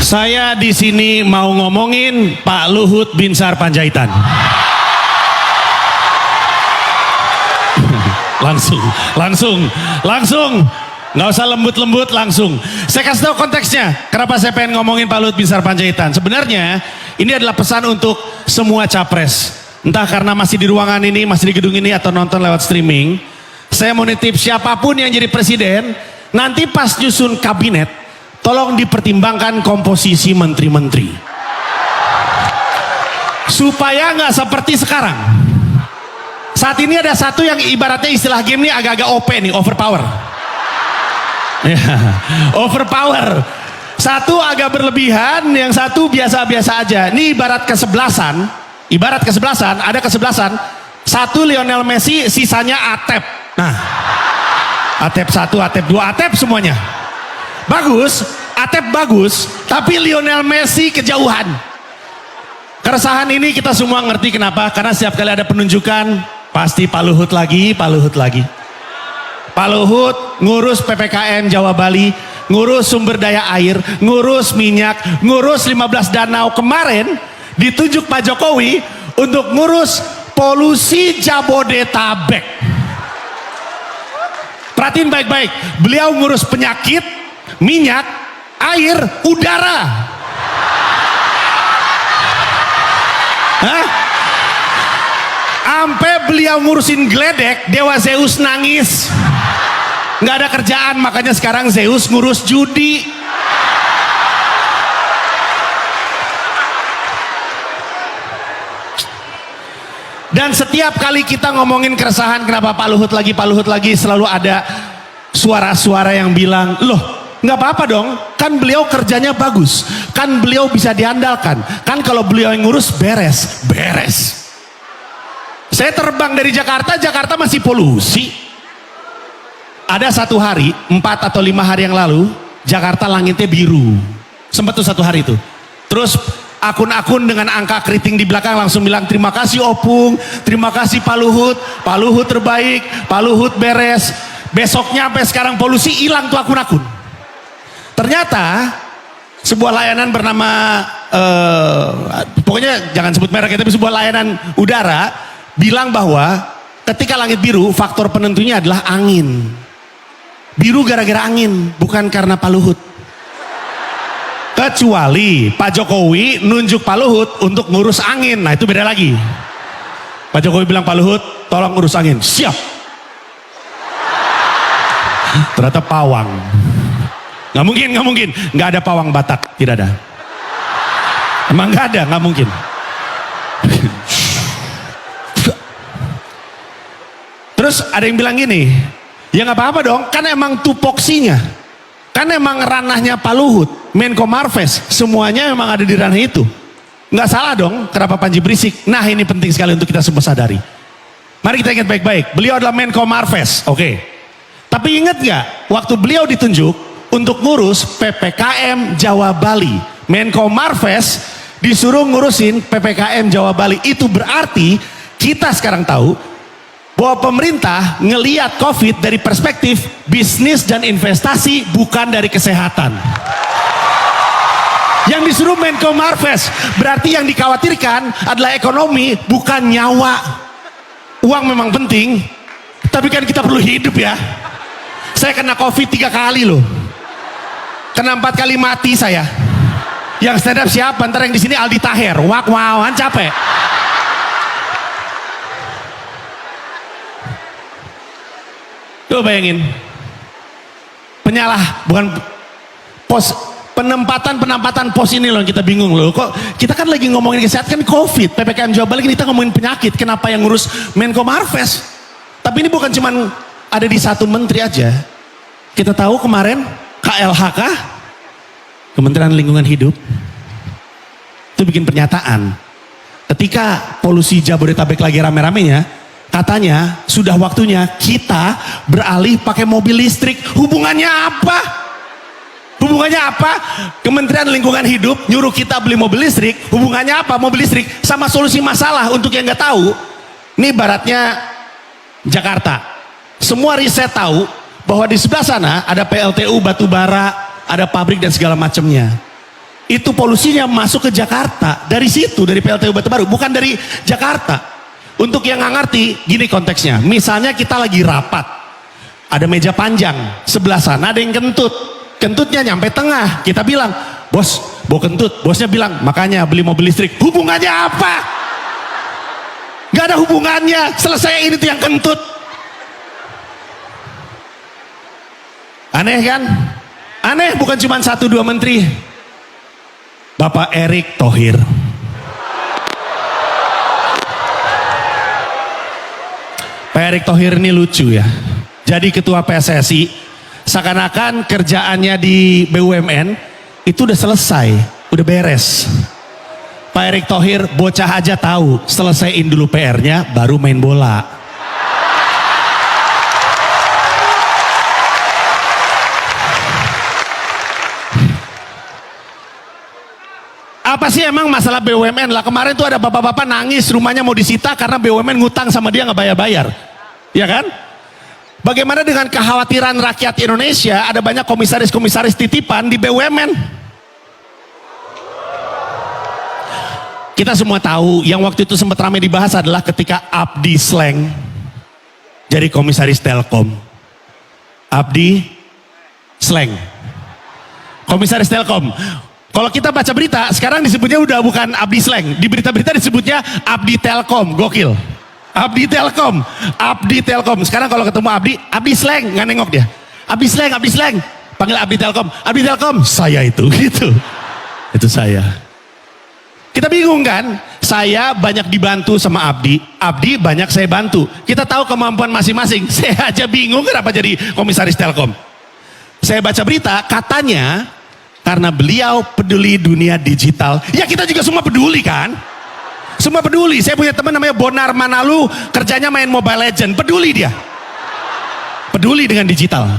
Saya di sini mau ngomongin Pak Luhut Binsar Panjaitan. Langsung. Nggak usah lembut-lembut, langsung. Saya kasih tahu konteksnya. Kenapa saya pengen ngomongin Pak Luhut Binsar Panjaitan. Sebenarnya ini adalah pesan untuk semua capres. Entah karena masih di ruangan ini, masih di gedung ini, atau nonton lewat streaming. Saya mau nitip siapapun yang jadi presiden, nanti pas nyusun kabinet, tolong dipertimbangkan komposisi menteri-menteri. Supaya nggak seperti sekarang. Saat ini ada satu yang ibaratnya istilah game ini agak-agak OP nih, overpower. Ya, overpower. Satu agak berlebihan, yang satu biasa-biasa aja. Ini ibarat kesebelasan, ada kesebelasan. Satu Lionel Messi, sisanya Atep. Nah, Atep 1, Atep 2, Atep semuanya. Bagus, Atep bagus, tapi Lionel Messi kejauhan. Keresahan ini kita semua ngerti kenapa, karena setiap kali ada penunjukan, pasti Pak Luhut lagi. Pak Luhut ngurus PPKM Jawa Bali, ngurus sumber daya air, ngurus minyak, ngurus 15 danau. Kemarin ditunjuk Pak Jokowi untuk ngurus polusi Jabodetabek. Perhatiin baik-baik, beliau ngurus penyakit, minyak, air, udara. Hah? Sampai beliau ngurusin geledek, Dewa Zeus nangis. Nggak ada kerjaan, makanya sekarang Zeus ngurus judi. Dan setiap kali kita ngomongin keresahan, kenapa Pak Luhut lagi, selalu ada suara-suara yang bilang, loh nggak apa-apa dong, kan beliau kerjanya bagus, kan beliau bisa diandalkan, kan kalau beliau yang ngurus beres. Saya terbang dari Jakarta masih polusi. Ada satu hari, 4 atau 5 hari yang lalu, Jakarta langitnya biru. Sempat tuh satu hari itu. Terus akun-akun dengan angka keriting di belakang langsung bilang, terima kasih Opung, terima kasih Pak Luhut terbaik, Pak Luhut beres. Besoknya sampai sekarang polusi hilang tuh akun-akun. Ternyata sebuah layanan bernama pokoknya jangan sebut merek, tapi sebuah layanan udara bilang bahwa ketika langit biru faktor penentunya adalah angin. Biru gara-gara angin, bukan karena Pak Luhut. Kecuali Pak Jokowi nunjuk Pak Luhut untuk ngurus angin, nah itu beda lagi. Pak Jokowi bilang, Pak Luhut tolong ngurus angin, siap. Ternyata pawang. Nggak mungkin, nggak ada pawang Batak, tidak ada. Emang nggak ada, nggak mungkin. Terus ada yang bilang gini, ya nggak apa-apa dong, kan emang tupoksinya, kan emang ranahnya Pak Luhut, Menko Marves, semuanya emang ada di ranah itu. Nggak salah dong, kenapa Panji berisik? Nah ini penting sekali untuk kita semua sadari. Mari kita ingat baik-baik, beliau adalah Menko Marves, oke. Tapi ingat nggak, waktu beliau ditunjuk untuk ngurus PPKM Jawa Bali, Menko Marves disuruh ngurusin PPKM Jawa Bali. Itu berarti kita sekarang tahu bahwa pemerintah ngelihat COVID dari perspektif bisnis dan investasi, bukan dari kesehatan. Yang disuruh Menko Marves, berarti yang dikhawatirkan adalah ekonomi, bukan nyawa. Uang memang penting, tapi kan kita perlu hidup ya. Saya kena COVID 3 kali loh. Kena 4 kali mati saya. Yang stand up siapa? Ntar yang di sini Aldi Taher. Wow, capek. Tuh bayangin. Bukan pos, penempatan pos ini loh kita bingung loh. Kok kita kan lagi ngomongin kesehatan, kan COVID, PPKM Jawa Bali, kita ngomongin penyakit. Kenapa yang ngurus Menko Marves? Tapi ini bukan cuman ada di satu menteri aja. Kita tahu kemarin KLHK, Kementerian Lingkungan Hidup, itu bikin pernyataan. Ketika polusi Jabodetabek lagi rame-ramenya, katanya sudah waktunya kita beralih pakai mobil listrik. Hubungannya apa? Kementerian Lingkungan Hidup nyuruh kita beli mobil listrik. Hubungannya apa mobil listrik sama solusi masalah? Untuk yang nggak tahu, ini ibaratnya Jakarta. Semua riset tahu bahwa di sebelah sana ada PLTU batubara, ada pabrik dan segala macamnya. Itu polusinya masuk ke Jakarta. Dari situ, dari PLTU Batu Baru, bukan dari Jakarta. Untuk yang nggak ngerti, gini konteksnya. Misalnya kita lagi rapat. Ada meja panjang, sebelah sana ada yang kentut. Kentutnya nyampe tengah. Kita bilang, bos, bawa kentut. Bosnya bilang, makanya beli mobil listrik. Hubungannya apa? Gak ada hubungannya. Selesai ini tuh yang kentut. Aneh kan? Aneh, bukan cuma 1-2 menteri. Bapak Erick Thohir. Pak Erick Thohir ini lucu ya. Jadi ketua PSSI, seakan-akan kerjaannya di BUMN itu udah selesai, udah beres. Pak Erick Thohir bocah aja tahu, selesaiin dulu PR-nya baru main bola. Apa sih emang masalah BUMN lah? Kemarin tuh ada bapak-bapak nangis rumahnya mau disita karena BUMN ngutang sama dia nggak bayar-bayar. Ya kan? Bagaimana dengan kekhawatiran rakyat Indonesia? Ada banyak komisaris-komisaris titipan di BUMN. Kita semua tahu yang waktu itu sempat ramai dibahas adalah ketika Abdi Sleng jadi komisaris Telkom. Abdi Sleng, komisaris Telkom. Kalau kita baca berita, sekarang disebutnya udah bukan Abdi Sleng. Di berita-berita disebutnya Abdi Telkom, gokil. Abdi Telkom, Abdi Telkom. Sekarang kalau ketemu Abdi Sleng, nggak nengok dia. Abdi Sleng, Abdi Sleng. Panggil Abdi Telkom, Abdi Telkom, saya itu, gitu. Itu saya. Kita bingung kan? Saya banyak dibantu sama Abdi, Abdi banyak saya bantu. Kita tahu kemampuan masing-masing. Saya aja bingung kenapa jadi komisaris Telkom. Saya baca berita, katanya karena beliau peduli dunia digital. Ya kita juga semua peduli kan? Semua peduli. Saya punya teman namanya Bonar Manalu, kerjanya main Mobile Legend. Peduli dia. Peduli dengan digital.